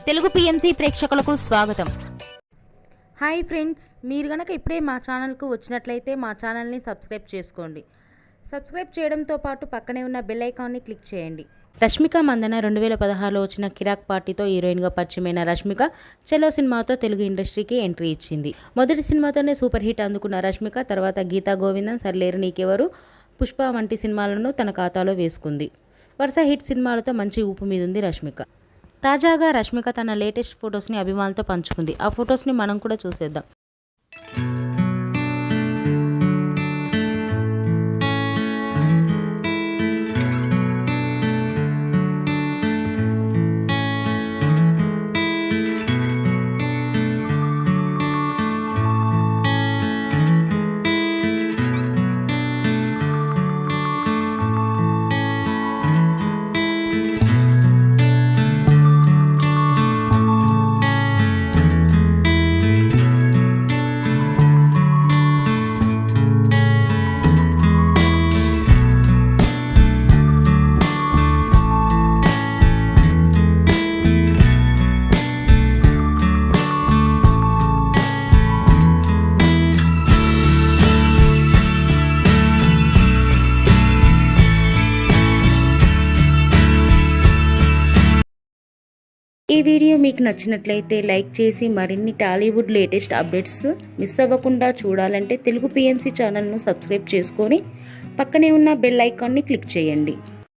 Telugu PMC ప్రేక్షకులకు స్వాగతం. Hi friends, మీరు గనక ఇప్పుడే మా ఛానల్కు వచ్చినట్లయితే మా ఛానల్ని సబ్స్క్రైబ్ చేసుకోండి. సబ్స్క్రైబ్ చేయడంతో పాటు పక్కనే ఉన్న బెల్ ఐకాన్ని క్లిక్ చేయండి. రష్మిక మందన 2016లో వచ్చిన కిరాక్ పార్టీతో హీరోయిన్గా పరిచయమైన రష్మిక చలో సినిమాతో తెలుగు ఇండస్ట్రీకి ఎంట్రీ ఇచ్చింది. మొదటి సినిమాతోనే సూపర్ హిట్ అందుకున్న రష్మిక తర్వాత గీతా గోవిందం, సర్లేరు నీకెవరు, పుష్ప వంటి సినిమాలను తన ఖాతాలో వేసుకుంది. వరుస హిట్ సినిమాలతో మంచి ఊపు మీదుంది రష్మిక. తాజాగా రష్మిక తన లేటెస్ట్ ఫొటోస్ని అభిమానులతో పంచుకుంది. ఆ ఫొటోస్ని మనం కూడా చూసేద్దాం. ఈ వీడియో మీకు నచ్చినట్లయితే లైక్ చేసి మరిన్ని టాలీవుడ్ లేటెస్ట్ అప్డేట్స్ మిస్ అవ్వకుండా చూడాలంటే తెలుగు పిఎంసి ఛానల్ను సబ్స్క్రైబ్ చేసుకొని పక్కనే ఉన్న బెల్ ఐకాన్ని క్లిక్ చేయండి.